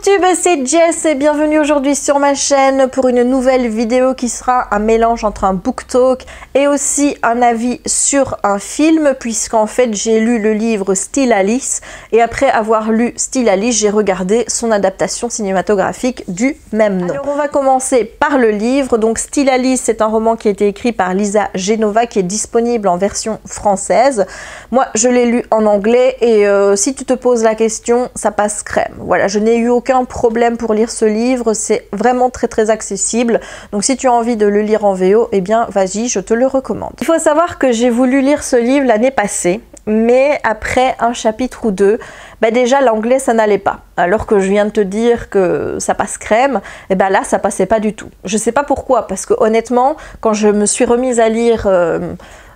YouTube, c'est Jess et bienvenue aujourd'hui sur ma chaîne pour une nouvelle vidéo qui sera un mélange entre un book talk et aussi un avis sur un film, puisqu'en fait j'ai lu le livre Still Alice et après avoir lu Still Alice, j'ai regardé son adaptation cinématographique du même nom. Alors on va commencer par le livre. Donc Still Alice, c'est un roman qui a été écrit par Lisa Genova qui est disponible en version française. Moi je l'ai lu en anglais et si tu te poses la question, ça passe crème. Voilà, je n'ai eu aucun problème pour lire ce livre, c'est vraiment très accessible. Donc si tu as envie de le lire en VO, eh bien vas-y, je te le recommande. Il faut savoir que j'ai voulu lire ce livre l'année passée, mais après un chapitre ou deux, déjà l'anglais ça n'allait pas. Alors que je viens de te dire que ça passe crème, et là ça passait pas du tout. Je sais pas pourquoi, parce que honnêtement, quand je me suis remise à lire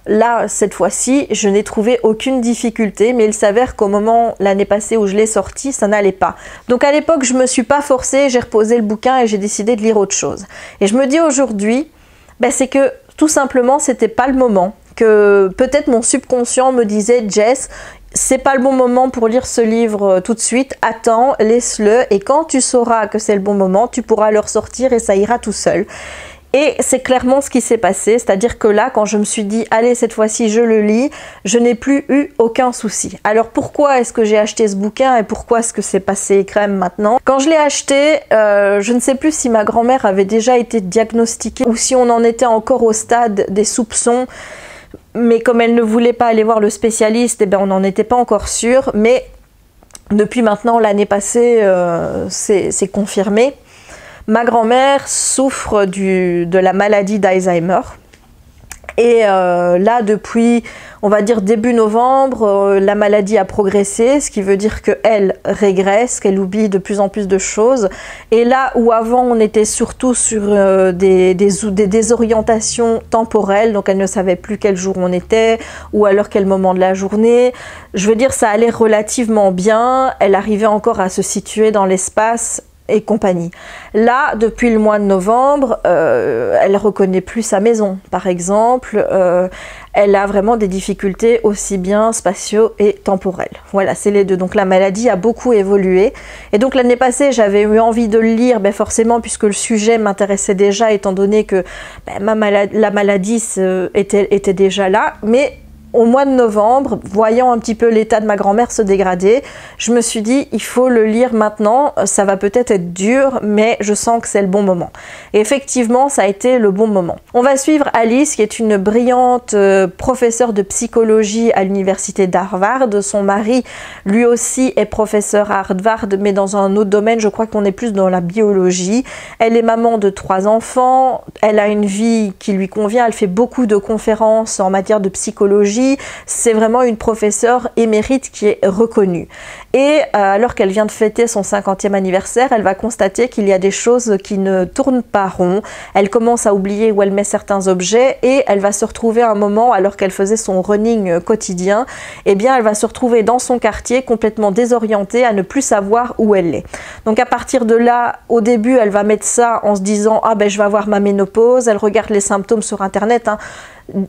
là, cette fois-ci, je n'ai trouvé aucune difficulté, mais il s'avère qu'au moment, l'année passée où je l'ai sorti, ça n'allait pas. Donc à l'époque, je me suis pas forcée, j'ai reposé le bouquin et j'ai décidé de lire autre chose. Et je me dis aujourd'hui, c'est que tout simplement, c'était pas le moment, que peut-être mon subconscient me disait « Jess, c'est pas le bon moment pour lire ce livre tout de suite, attends, laisse-le, et quand tu sauras que c'est le bon moment, tu pourras le ressortir et ça ira tout seul ». Et c'est clairement ce qui s'est passé, c'est-à-dire que là, quand je me suis dit « Allez, cette fois-ci, je le lis », je n'ai plus eu aucun souci. Alors pourquoi est-ce que j'ai acheté ce bouquin et pourquoi est-ce que c'est passé crème maintenant? Quand je l'ai acheté, je ne sais plus si ma grand-mère avait déjà été diagnostiquée ou si on en était encore au stade des soupçons. Mais comme elle ne voulait pas aller voir le spécialiste, on n'en était pas encore sûr. Mais depuis maintenant, l'année passée, c'est confirmé. Ma grand-mère souffre de la maladie d'Alzheimer. Et là, depuis, on va dire début novembre, la maladie a progressé, ce qui veut dire qu'elle régresse, qu'elle oublie de plus en plus de choses. Et là où avant, on était surtout sur des désorientations temporelles, donc elle ne savait plus quel jour on était, ou alors quel moment de la journée. Je veux dire, ça allait relativement bien, elle arrivait encore à se situer dans l'espace, et compagnie. Là, depuis le mois de novembre, elle reconnaît plus sa maison, par exemple. Elle a vraiment des difficultés aussi bien spatio et temporelles. Voilà, c'est les deux. Donc la maladie a beaucoup évolué. Et donc l'année passée, j'avais eu envie de le lire, forcément, puisque le sujet m'intéressait déjà, étant donné que la maladie était déjà là. Mais au mois de novembre, voyant un petit peu l'état de ma grand-mère se dégrader, je me suis dit, il faut le lire maintenant, ça va peut-être être dur, mais je sens que c'est le bon moment. Et effectivement, ça a été le bon moment. On va suivre Alice, qui est une brillante professeure de psychologie à l'université d'Harvard. Son mari, lui aussi, est professeur à Harvard, mais dans un autre domaine, je crois qu'on est plus dans la biologie. Elle est maman de 3 enfants, elle a une vie qui lui convient, elle fait beaucoup de conférences en matière de psychologie. C'est vraiment une professeure émérite qui est reconnue. Et alors qu'elle vient de fêter son 50e anniversaire, elle va constater qu'il y a des choses qui ne tournent pas rond. Elle commence à oublier où elle met certains objets et elle va se retrouver à un moment, alors qu'elle faisait son running quotidien, elle va se retrouver dans son quartier complètement désorientée, à ne plus savoir où elle est. Donc à partir de là, au début, elle va mettre ça en se disant « Ah je vais avoir ma ménopause », elle regarde les symptômes sur internet,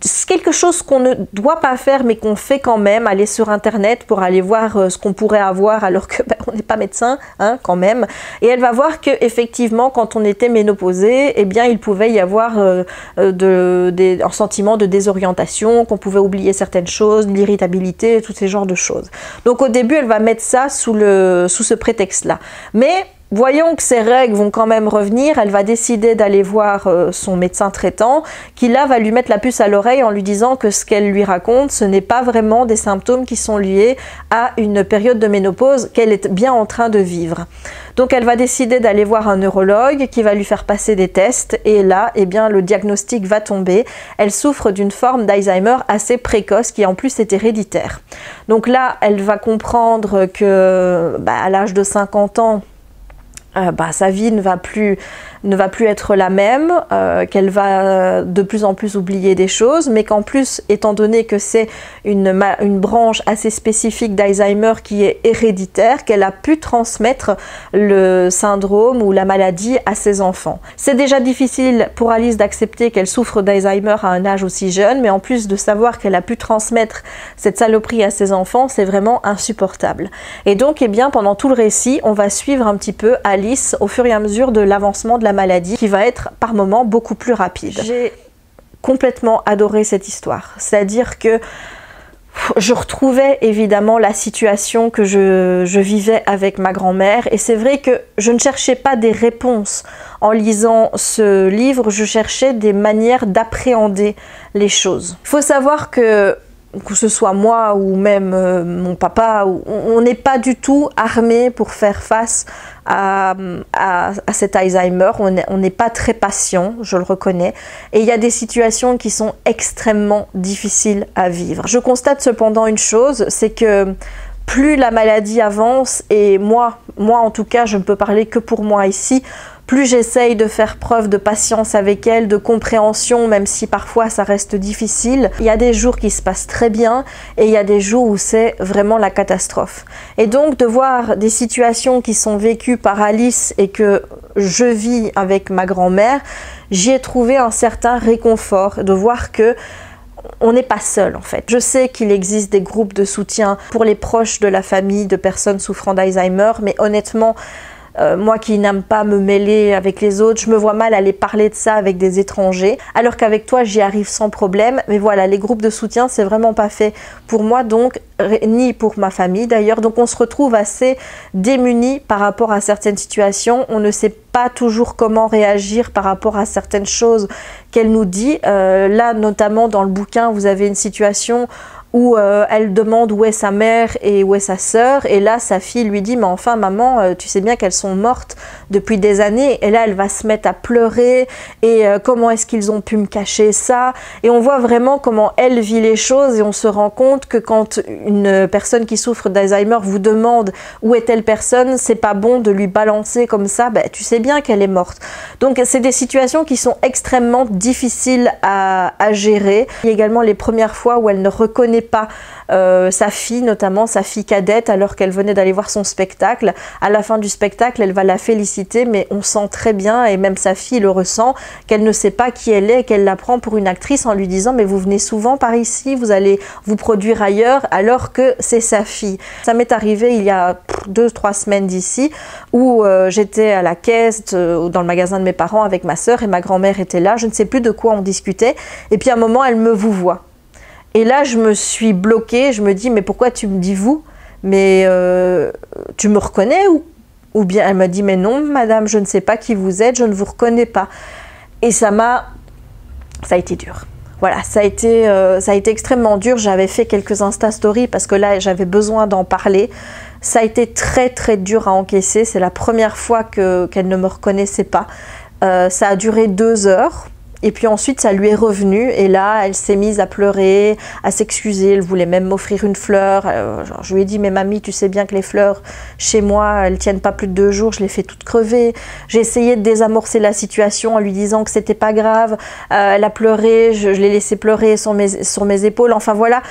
c'est quelque chose qu'on ne doit pas faire mais qu'on fait quand même, aller sur internet pour aller voir ce qu'on pourrait avoir alors que on n'est pas médecin quand même, et elle va voir que effectivement quand on était ménopausé, il pouvait y avoir un sentiment de désorientation, qu'on pouvait oublier certaines choses, l'irritabilité, tous ces genres de choses. Donc au début elle va mettre ça sous ce prétexte là, mais voyons que ses règles vont quand même revenir, elle va décider d'aller voir son médecin traitant qui là va lui mettre la puce à l'oreille en lui disant que ce qu'elle lui raconte, ce n'est pas vraiment des symptômes qui sont liés à une période de ménopause qu'elle est bien en train de vivre. Donc elle va décider d'aller voir un neurologue qui va lui faire passer des tests et là, le diagnostic va tomber. Elle souffre d'une forme d'Alzheimer assez précoce qui en plus est héréditaire. Donc là, elle va comprendre que à l'âge de 50 ans, sa vie ne va plus ne va plus être la même, qu'elle va de plus en plus oublier des choses, mais qu'en plus, étant donné que c'est une branche assez spécifique d'Alzheimer qui est héréditaire, qu'elle a pu transmettre le syndrome ou la maladie à ses enfants. C'est déjà difficile pour Alice d'accepter qu'elle souffre d'Alzheimer à un âge aussi jeune, mais en plus de savoir qu'elle a pu transmettre cette saloperie à ses enfants, c'est vraiment insupportable. Et donc, eh bien, pendant tout le récit, on va suivre un petit peu Alice au fur et à mesure de l'avancement de la maladie, qui va être par moments beaucoup plus rapide. J'ai complètement adoré cette histoire, c'est-à-dire que je retrouvais évidemment la situation que je vivais avec ma grand-mère, et c'est vrai que je ne cherchais pas des réponses en lisant ce livre, je cherchais des manières d'appréhender les choses. Il faut savoir que ce soit moi ou même mon papa, on n'est pas du tout armé pour faire face à cet Alzheimer. On n'est pas très patient, je le reconnais. Et il y a des situations qui sont extrêmement difficiles à vivre. Je constate cependant une chose, c'est que plus la maladie avance, et moi en tout cas, je ne peux parler que pour moi ici, plus j'essaye de faire preuve de patience avec elle, de compréhension, même si parfois ça reste difficile. Il y a des jours qui se passent très bien et il y a des jours où c'est vraiment la catastrophe. Et donc de voir des situations qui sont vécues par Alice et que je vis avec ma grand-mère, j'y ai trouvé un certain réconfort de voir que on n'est pas seul en fait. Je sais qu'il existe des groupes de soutien pour les proches de la famille de personnes souffrant d'Alzheimer, mais honnêtement, moi qui n'aime pas me mêler avec les autres, je me vois mal aller parler de ça avec des étrangers, alors qu'avec toi j'y arrive sans problème. Mais voilà, les groupes de soutien c'est vraiment pas fait pour moi, donc ni pour ma famille d'ailleurs, donc on se retrouve assez démunis par rapport à certaines situations. On ne sait pas toujours comment réagir par rapport à certaines choses qu'elle nous dit. Là notamment dans le bouquin vous avez une situation où elle demande où est sa mère et où est sa sœur, et là sa fille lui dit mais enfin maman, tu sais bien qu'elles sont mortes depuis des années, et là elle va se mettre à pleurer, et comment est-ce qu'ils ont pu me cacher ça, et on voit vraiment comment elle vit les choses, et on se rend compte que quand une personne qui souffre d'Alzheimer vous demande où est telle personne, c'est pas bon de lui balancer comme ça, ben, tu sais bien qu'elle est morte. Donc c'est des situations qui sont extrêmement difficiles à gérer. Il y a également les premières fois où elle ne reconnaît pas sa fille, notamment sa fille cadette, alors qu'elle venait d'aller voir son spectacle. À la fin du spectacle, elle va la féliciter, mais on sent très bien, et même sa fille le ressent, qu'elle ne sait pas qui elle est, qu'elle la prend pour une actrice en lui disant mais vous venez souvent par ici, vous allez vous produire ailleurs, alors que c'est sa fille. Ça m'est arrivé il y a 2-3 semaines d'ici, où j'étais à la caisse dans le magasin de mes parents avec ma soeur, et ma grand-mère était là, je ne sais plus de quoi on discutait, et puis à un moment elle me vouvoie. Et là, je me suis bloquée, je me dis, mais pourquoi tu me dis vous? Mais tu me reconnais ou bien elle m'a dit, mais non, madame, je ne sais pas qui vous êtes, je ne vous reconnais pas. Et ça a été dur. Voilà, ça a été extrêmement dur. J'avais fait quelques Insta Stories parce que là, j'avais besoin d'en parler. Ça a été très, très dur à encaisser. C'est la première fois qu'elle ne me reconnaissait pas. Ça a duré 2 heures. Et puis ensuite, ça lui est revenu, et là, elle s'est mise à pleurer, à s'excuser, elle voulait même m'offrir une fleur. Genre, je lui ai dit, mais mamie, tu sais bien que les fleurs, chez moi, elles tiennent pas plus de 2 jours, je les fais toutes crever. J'ai essayé de désamorcer la situation en lui disant que c'était pas grave. Elle a pleuré, je l'ai laissé pleurer sur mes épaules. Enfin voilà,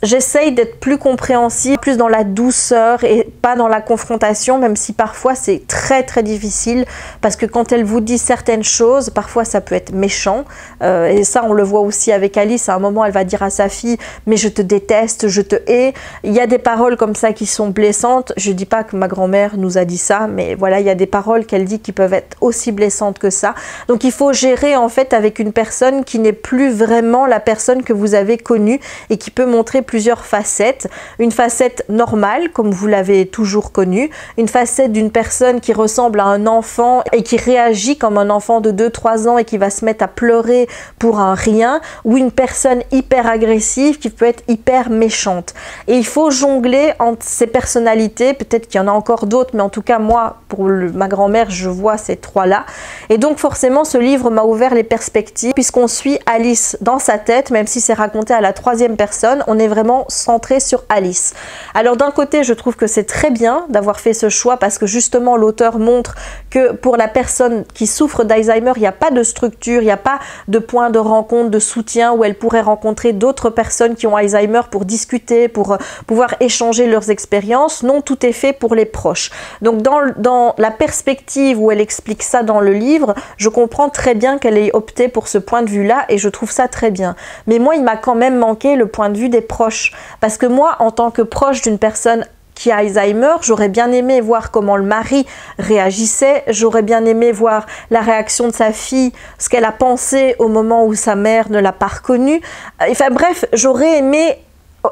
j'essaye d'être plus compréhensive, plus dans la douceur et pas dans la confrontation, même si parfois c'est très très difficile, parce que quand elle vous dit certaines choses, parfois ça peut être méchant, et ça on le voit aussi avec Alice. À un moment elle va dire à sa fille mais je te déteste, je te hais. Il y a des paroles comme ça qui sont blessantes. Je dis pas que ma grand-mère nous a dit ça, mais voilà, il y a des paroles qu'elle dit qui peuvent être aussi blessantes que ça. Donc il faut gérer en fait avec une personne qui n'est plus vraiment la personne que vous avez connue et qui peut montrer plusieurs facettes. Une facette normale comme vous l'avez toujours connue, une facette d'une personne qui ressemble à un enfant et qui réagit comme un enfant de 2-3 ans et qui va se mettre mettent à pleurer pour un rien, ou une personne hyper agressive qui peut être hyper méchante. Et il faut jongler entre ces personnalités, peut-être qu'il y en a encore d'autres, mais en tout cas moi, pour ma grand-mère, je vois ces trois-là. Et donc forcément, ce livre m'a ouvert les perspectives, puisqu'on suit Alice dans sa tête, même si c'est raconté à la troisième personne, on est vraiment centré sur Alice. Alors d'un côté, je trouve que c'est très bien d'avoir fait ce choix, parce que justement l'auteur montre que pour la personne qui souffre d'Alzheimer, il n'y a pas de structure, il n'y a pas de point de rencontre, de soutien où elle pourrait rencontrer d'autres personnes qui ont Alzheimer pour discuter, pour pouvoir échanger leurs expériences. Non, tout est fait pour les proches. Donc dans la perspective où elle explique ça dans le livre, je comprends très bien qu'elle ait opté pour ce point de vue-là et je trouve ça très bien. Mais moi, il m'a quand même manqué le point de vue des proches. Parce que moi, en tant que proche d'une personne qui a Alzheimer, j'aurais bien aimé voir comment le mari réagissait, j'aurais bien aimé voir la réaction de sa fille, ce qu'elle a pensé au moment où sa mère ne l'a pas reconnue. Enfin bref, j'aurais aimé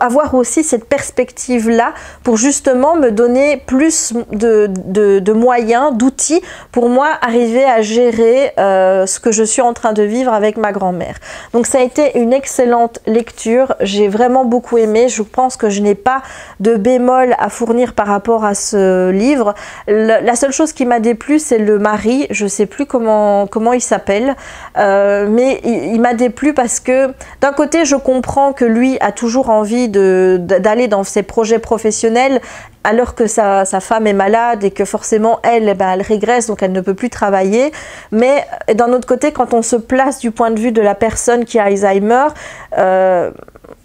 avoir aussi cette perspective-là pour justement me donner plus de moyens, d'outils pour moi arriver à gérer ce que je suis en train de vivre avec ma grand-mère. Donc ça a été une excellente lecture, j'ai vraiment beaucoup aimé, je pense que je n'ai pas de bémol à fournir par rapport à ce livre. La seule chose qui m'a déplu, c'est le mari, je ne sais plus comment il s'appelle, mais il m'a déplu parce que d'un côté je comprends que lui a toujours envie d'aller dans ses projets professionnels alors que sa femme est malade et que forcément elle régresse, donc elle ne peut plus travailler. Mais d'un autre côté, quand on se place du point de vue de la personne qui a Alzheimer,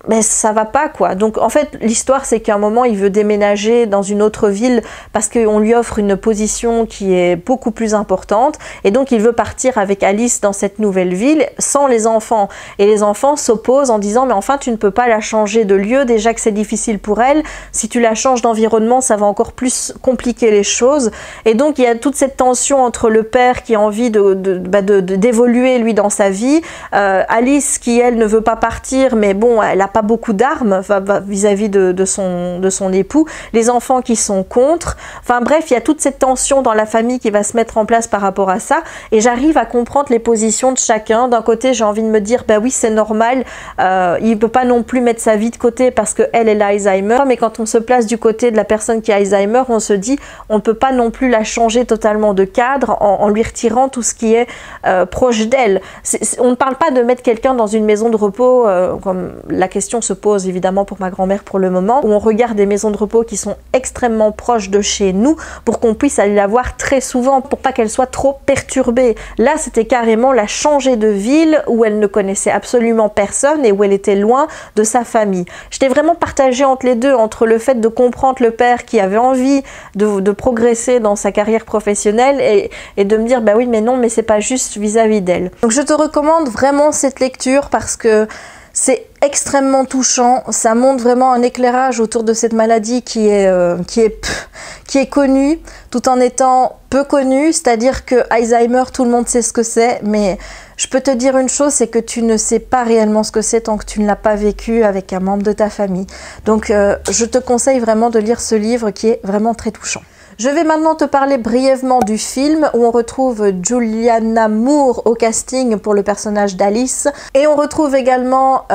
mais ça va pas quoi. Donc en fait l'histoire c'est qu'à un moment il veut déménager dans une autre ville parce qu'on lui offre une position qui est beaucoup plus importante et donc il veut partir avec Alice dans cette nouvelle ville sans les enfants. Et les enfants s'opposent en disant mais enfin tu ne peux pas la changer de lieu, déjà que c'est difficile pour elle, si tu la changes d'environnement ça va encore plus compliquer les choses. Et donc il y a toute cette tension entre le père qui a envie d'évoluer lui dans sa vie, Alice qui elle ne veut pas partir mais bon elle a pas beaucoup d'armes vis-à-vis de son époux, les enfants qui sont contre, enfin bref il y a toute cette tension dans la famille qui va se mettre en place par rapport à ça et j'arrive à comprendre les positions de chacun. D'un côté j'ai envie de me dire bah oui c'est normal, il ne peut pas non plus mettre sa vie de côté parce qu'elle a Alzheimer, mais quand on se place du côté de la personne qui a Alzheimer on se dit on ne peut pas non plus la changer totalement de cadre en lui retirant tout ce qui est proche d'elle. On ne parle pas de mettre quelqu'un dans une maison de repos comme la question se pose évidemment pour ma grand-mère pour le moment, où on regarde des maisons de repos qui sont extrêmement proches de chez nous pour qu'on puisse aller la voir très souvent pour pas qu'elle soit trop perturbée. Là c'était carrément la changer de ville où elle ne connaissait absolument personne et où elle était loin de sa famille. J'étais vraiment partagée entre les deux, entre le fait de comprendre le père qui avait envie de progresser dans sa carrière professionnelle et de me dire bah oui mais non mais c'est pas juste vis-à-vis d'elle. Donc je te recommande vraiment cette lecture parce que c'est extrêmement touchant, ça montre vraiment un éclairage autour de cette maladie qui est connue tout en étant peu connue, c'est-à-dire que Alzheimer, tout le monde sait ce que c'est, mais je peux te dire une chose, c'est que tu ne sais pas réellement ce que c'est tant que tu ne l'as pas vécu avec un membre de ta famille. Donc je te conseille vraiment de lire ce livre qui est vraiment très touchant. Je vais maintenant te parler brièvement du film où on retrouve Julianne Moore au casting pour le personnage d'Alice et on retrouve également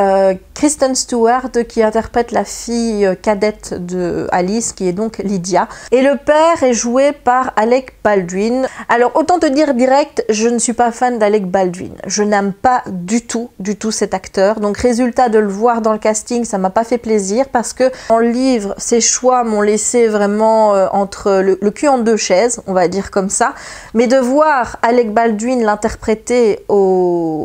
Kristen Stewart qui interprète la fille cadette de Alice qui est donc Lydia et le père est joué par Alec Baldwin. Alors autant te dire direct, je ne suis pas fan d'Alec Baldwin, je n'aime pas du tout cet acteur, donc résultat de le voir dans le casting ça m'a pas fait plaisir parce que en livre ses choix m'ont laissé vraiment entre le cul en deux chaises, on va dire comme ça, mais de voir Alec Baldwin l'interpréter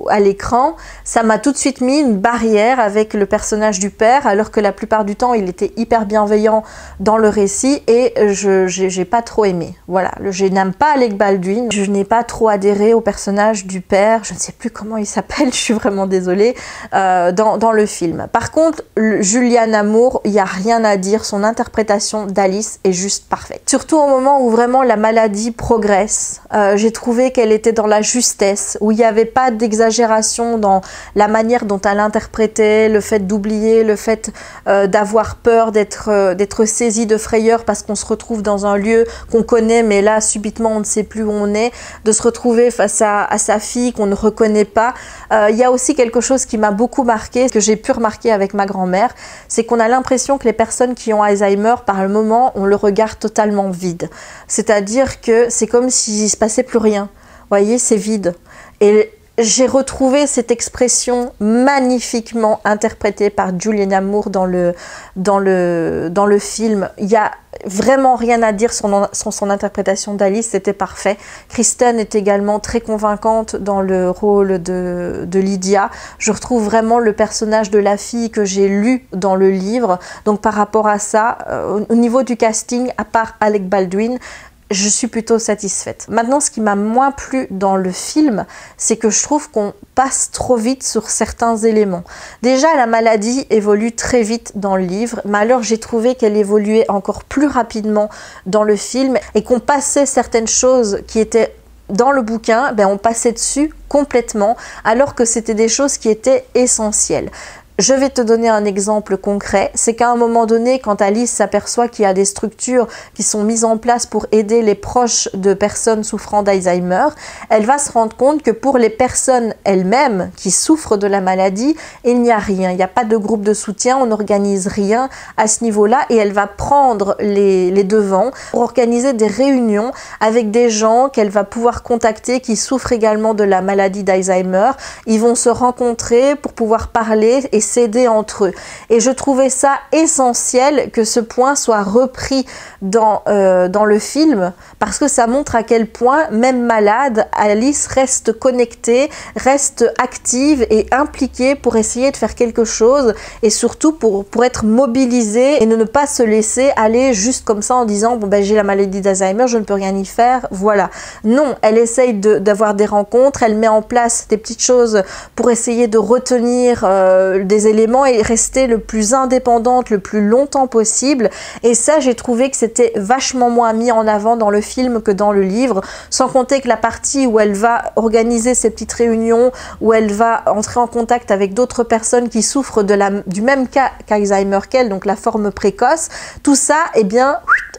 à l'écran, ça m'a tout de suite mis une barrière avec le personnage du père, alors que la plupart du temps il était hyper bienveillant dans le récit et j'ai pas trop aimé. Voilà, je n'aime pas Alec Baldwin, je n'ai pas trop adhéré au personnage du père, je ne sais plus comment il s'appelle, je suis vraiment désolée, dans le film. Par contre, Julianne Moore, il n'y a rien à dire, son interprétation d'Alice est juste parfaite. Surtout surtout au moment où vraiment la maladie progresse. J'ai trouvé qu'elle était dans la justesse, où il n'y avait pas d'exagération dans la manière dont elle interprétait, le fait d'oublier, le fait d'avoir peur d'être saisi de frayeur parce qu'on se retrouve dans un lieu qu'on connaît, mais là subitement on ne sait plus où on est, de se retrouver face à sa fille qu'on ne reconnaît pas. Il y a aussi quelque chose qui m'a beaucoup marqué, que j'ai pu remarquer avec ma grand-mère, c'est qu'on a l'impression que les personnes qui ont Alzheimer, par le moment, on le regarde totalement vide. C'est-à-dire que c'est comme s'il ne se passait plus rien. Vous voyez, c'est vide. Et j'ai retrouvé cette expression magnifiquement interprétée par Julianne Moore dans le film. Il y a vraiment rien à dire sur son interprétation d'Alice, c'était parfait. Kristen est également très convaincante dans le rôle de Lydia. Je retrouve vraiment le personnage de la fille que j'ai lu dans le livre. Donc par rapport à ça, au niveau du casting, à part Alec Baldwin, je suis plutôt satisfaite. Maintenant, ce qui m'a moins plu dans le film, c'est que je trouve qu'on passe trop vite sur certains éléments. Déjà, la maladie évolue très vite dans le livre, mais alors j'ai trouvé qu'elle évoluait encore plus rapidement dans le film et qu'on passait certaines choses qui étaient dans le bouquin, on passait dessus complètement, alors que c'était des choses qui étaient essentielles. Je vais te donner un exemple concret, c'est qu'à un moment donné, quand Alice s'aperçoit qu'il y a des structures qui sont mises en place pour aider les proches de personnes souffrant d'Alzheimer, elle va se rendre compte que pour les personnes elles-mêmes qui souffrent de la maladie, il n'y a rien, il n'y a pas de groupe de soutien, on n'organise rien à ce niveau-là et elle va prendre les devants pour organiser des réunions avec des gens qu'elle va pouvoir contacter qui souffrent également de la maladie d'Alzheimer. Ils vont se rencontrer pour pouvoir parler et s'aider entre eux. Et je trouvais ça essentiel que ce point soit repris dans le film, parce que ça montre à quel point, même malade, Alice reste connectée, reste active et impliquée pour essayer de faire quelque chose et surtout pour être mobilisée et ne pas se laisser aller juste comme ça en disant bon j'ai la maladie d'Alzheimer, je ne peux rien y faire, voilà. Non, elle essaye d'avoir des rencontres, elle met en place des petites choses pour essayer de retenir des éléments et rester le plus indépendante le plus longtemps possible, et ça j'ai trouvé que c'était vachement moins mis en avant dans le film que dans le livre, sans compter que la partie où elle va organiser ces petites réunions, où elle va entrer en contact avec d'autres personnes qui souffrent du même cas qu'Alzheimer qu'elle, donc la forme précoce, tout ça,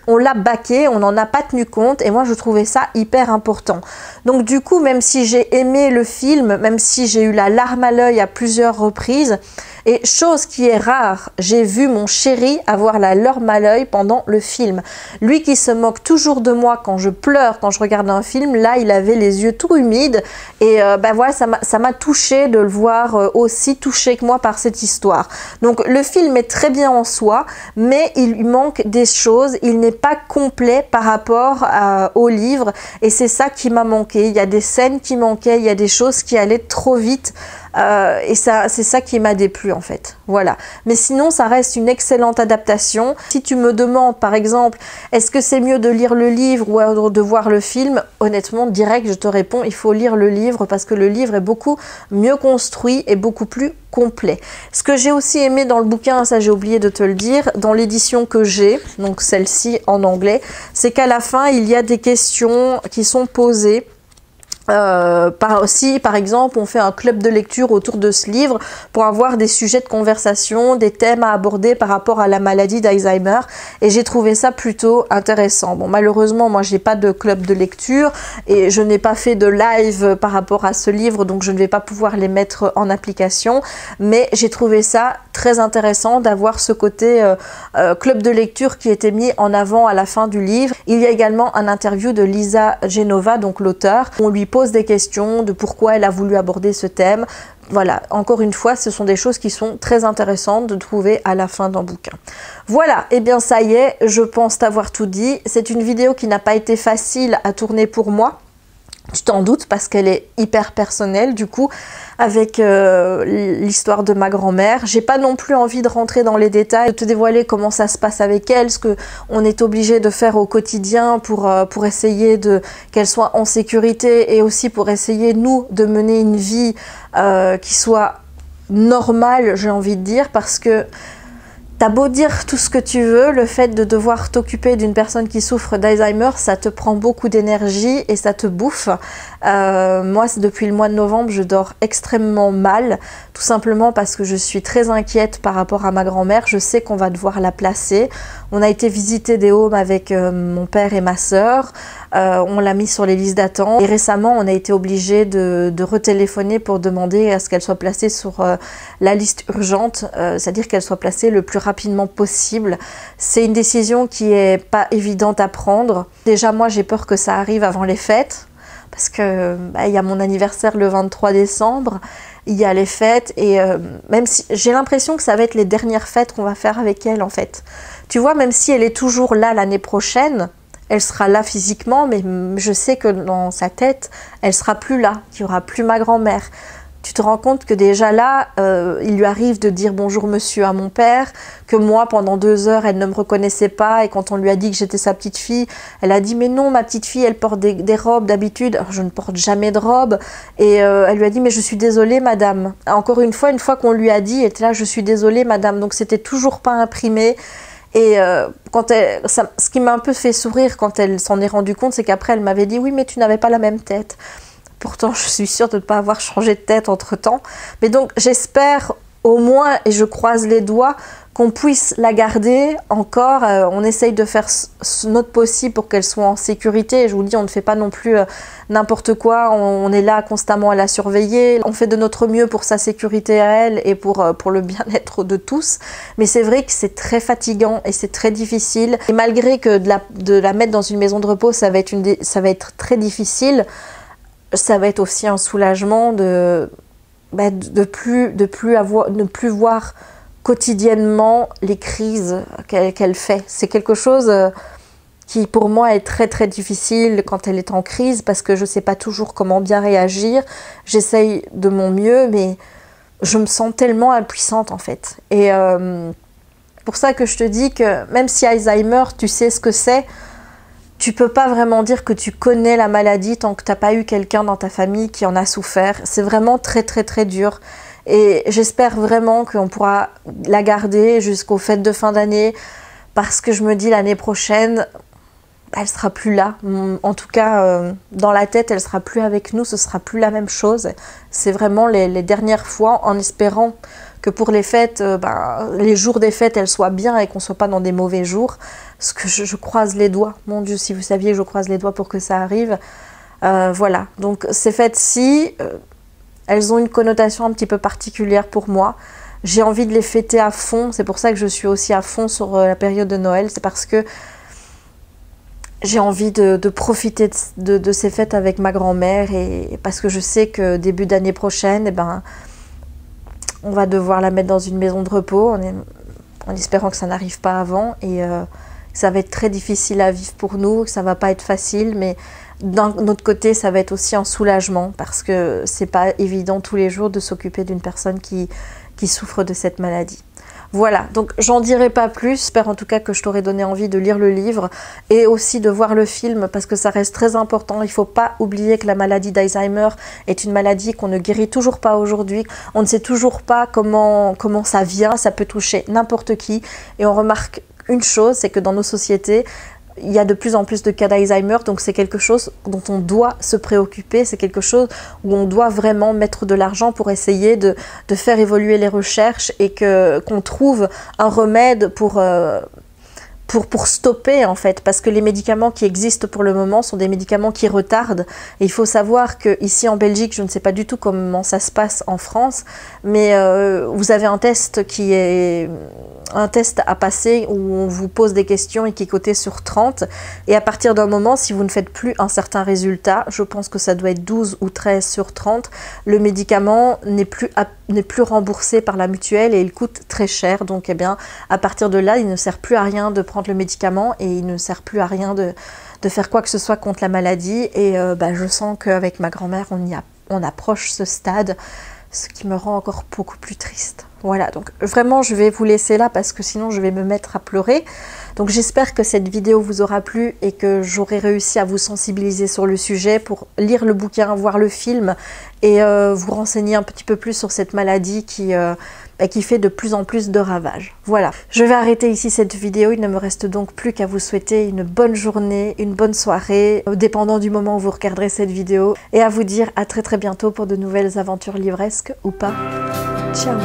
on l'a baqué, on n'en a pas tenu compte, et moi je trouvais ça hyper important. Donc du coup, même si j'ai aimé le film, même si j'ai eu la larme à l'œil à plusieurs reprises, et chose qui est rare, j'ai vu mon chéri avoir la larme à l'œil pendant le film. Lui qui se moque toujours de moi quand je pleure, quand je regarde un film, là il avait les yeux tout humides, et voilà, ça m'a touchée de le voir aussi touché que moi par cette histoire. Donc le film est très bien en soi, mais il lui manque des choses, il n'est pas complet par rapport au livre, et c'est ça qui m'a manqué. Il y a des scènes qui manquaient, il y a des choses qui allaient trop vite, et c'est ça qui m'a déplu en fait, voilà. Mais sinon ça reste une excellente adaptation. Si tu me demandes par exemple est-ce que c'est mieux de lire le livre ou de voir le film, honnêtement direct je te réponds il faut lire le livre, parce que le livre est beaucoup mieux construit et beaucoup plus complet. Ce que j'ai aussi aimé dans le bouquin, ça j'ai oublié de te le dire, dans l'édition que j'ai, donc celle-ci en anglais, c'est qu'à la fin il y a des questions qui sont posées. Si par exemple on fait un club de lecture autour de ce livre pour avoir des sujets de conversation, des thèmes à aborder par rapport à la maladie d'Alzheimer, et j'ai trouvé ça plutôt intéressant. Bon, malheureusement moi j'ai pas de club de lecture et je n'ai pas fait de live par rapport à ce livre, donc je ne vais pas pouvoir les mettre en application, mais j'ai trouvé ça très intéressant d'avoir ce côté club de lecture qui était mis en avant à la fin du livre. Il y a également un interview de Lisa Genova, donc l'auteur. On lui pose des questions de pourquoi elle a voulu aborder ce thème. Voilà, encore une fois, ce sont des choses qui sont très intéressantes de trouver à la fin d'un bouquin. Voilà, et bien ça y est, je pense t'avoir tout dit. C'est une vidéo qui n'a pas été facile à tourner pour moi. Tu t'en doutes parce qu'elle est hyper personnelle du coup avec l'histoire de ma grand-mère. J'ai pas non plus envie de rentrer dans les détails, de te dévoiler comment ça se passe avec elle, ce qu'on est obligé de faire au quotidien pour essayer qu'elle soit en sécurité, et aussi pour essayer nous de mener une vie qui soit normale, j'ai envie de dire, parce que T'as beau dire tout ce que tu veux, le fait de devoir t'occuper d'une personne qui souffre d'Alzheimer, ça te prend beaucoup d'énergie et ça te bouffe. Moi, depuis le mois de novembre, je dors extrêmement mal, tout simplement parce que je suis très inquiète par rapport à ma grand-mère. Je sais qu'on va devoir la placer. On a été visiter des homes avec mon père et ma sœur. On l'a mis sur les listes d'attente. Et récemment, on a été obligé de retéléphoner pour demander à ce qu'elle soit placée sur la liste urgente, c'est-à-dire qu'elle soit placée le plus rapidement possible. C'est une décision qui est pas évidente à prendre. Déjà, moi, j'ai peur que ça arrive avant les fêtes, parce que il y a mon anniversaire le 23 décembre, il y a les fêtes, et même si j'ai l'impression que ça va être les dernières fêtes qu'on va faire avec elle, en fait. Tu vois, même si elle est toujours là l'année prochaine, elle sera là physiquement, mais je sais que dans sa tête, elle sera plus là, il n'y aura plus ma grand-mère. Tu te rends compte que déjà là, il lui arrive de dire bonjour monsieur à mon père, que moi pendant 2 heures elle ne me reconnaissait pas, et quand on lui a dit que j'étais sa petite fille, elle a dit mais non, ma petite fille elle porte des robes d'habitude. Alors je ne porte jamais de robe, et elle lui a dit mais je suis désolée madame. Encore une fois qu'on lui a dit, elle était là je suis désolée madame, donc c'était toujours pas imprimé. Et ce qui m'a un peu fait sourire quand elle s'en est rendue compte, c'est qu'après elle m'avait dit oui mais tu n'avais pas la même tête. Pourtant, je suis sûre de ne pas avoir changé de tête entre-temps. Mais donc, j'espère au moins, et je croise les doigts, qu'on puisse la garder encore. On essaye de faire notre possible pour qu'elle soit en sécurité. Et je vous dis, on ne fait pas non plus n'importe quoi. On est là constamment à la surveiller. On fait de notre mieux pour sa sécurité à elle et pour le bien-être de tous. Mais c'est vrai que c'est très fatigant et c'est très difficile. Et malgré que de la mettre dans une maison de repos, ça va être très difficile, ça va être aussi un soulagement de ne plus voir quotidiennement les crises qu'elle fait. C'est quelque chose qui pour moi est très très difficile quand elle est en crise, parce que je ne sais pas toujours comment bien réagir. J'essaye de mon mieux, mais je me sens tellement impuissante en fait. Et pour ça que je te dis que même si Alzheimer, tu sais ce que c'est, tu peux pas vraiment dire que tu connais la maladie tant que tu n'as pas eu quelqu'un dans ta famille qui en a souffert. C'est vraiment très très très dur. Et j'espère vraiment qu'on pourra la garder jusqu'aux fêtes de fin d'année, parce que je me dis l'année prochaine, elle sera plus là. En tout cas, dans la tête, elle sera plus avec nous, ce sera plus la même chose. C'est vraiment les dernières fois, en espérant que pour les fêtes, les jours des fêtes, elles soient bien et qu'on ne soit pas dans des mauvais jours. Parce que je croise les doigts. Mon Dieu, si vous saviez, je croise les doigts pour que ça arrive. Voilà, donc ces fêtes-ci, elles ont une connotation un petit peu particulière pour moi. J'ai envie de les fêter à fond. C'est pour ça que je suis aussi à fond sur la période de Noël. C'est parce que j'ai envie de profiter de ces fêtes avec ma grand-mère, et parce que je sais que début d'année prochaine, on va devoir la mettre dans une maison de repos en espérant que ça n'arrive pas avant, et ça va être très difficile à vivre pour nous, ça va pas être facile, mais d'un autre côté ça va être aussi un soulagement, parce que c'est pas évident tous les jours de s'occuper d'une personne qui souffre de cette maladie. Voilà, donc j'en dirai pas plus. J'espère en tout cas que je t'aurai donné envie de lire le livre et aussi de voir le film, parce que ça reste très important. Il faut pas oublier que la maladie d'Alzheimer est une maladie qu'on ne guérit toujours pas aujourd'hui. On ne sait toujours pas comment ça vient, ça peut toucher n'importe qui. Et on remarque une chose, c'est que dans nos sociétés, il y a de plus en plus de cas d'Alzheimer, donc c'est quelque chose dont on doit se préoccuper, c'est quelque chose où on doit vraiment mettre de l'argent pour essayer de faire évoluer les recherches, et qu'on trouve un remède pour stopper en fait, parce que les médicaments qui existent pour le moment sont des médicaments qui retardent. Et il faut savoir qu'ici en Belgique, je ne sais pas du tout comment ça se passe en France, mais vous avez un test qui est un test à passer où on vous pose des questions et qui est coté sur 30, et à partir d'un moment, si vous ne faites plus un certain résultat, je pense que ça doit être 12 ou 13 sur 30, le médicament n'est plus remboursé par la mutuelle et il coûte très cher. Donc à partir de là, il ne sert plus à rien de prendre le médicament, et il ne sert plus à rien de faire quoi que ce soit contre la maladie. Et je sens qu'avec ma grand-mère, on approche ce stade, ce qui me rend encore beaucoup plus triste. Voilà, donc vraiment je vais vous laisser là, parce que sinon je vais me mettre à pleurer. Donc j'espère que cette vidéo vous aura plu et que j'aurai réussi à vous sensibiliser sur le sujet pour lire le bouquin, voir le film et vous renseigner un petit peu plus sur cette maladie qui qui fait de plus en plus de ravages. Voilà, je vais arrêter ici cette vidéo, il ne me reste donc plus qu'à vous souhaiter une bonne journée, une bonne soirée, dépendant du moment où vous regarderez cette vidéo, et à vous dire à très bientôt pour de nouvelles aventures livresques ou pas. Ciao!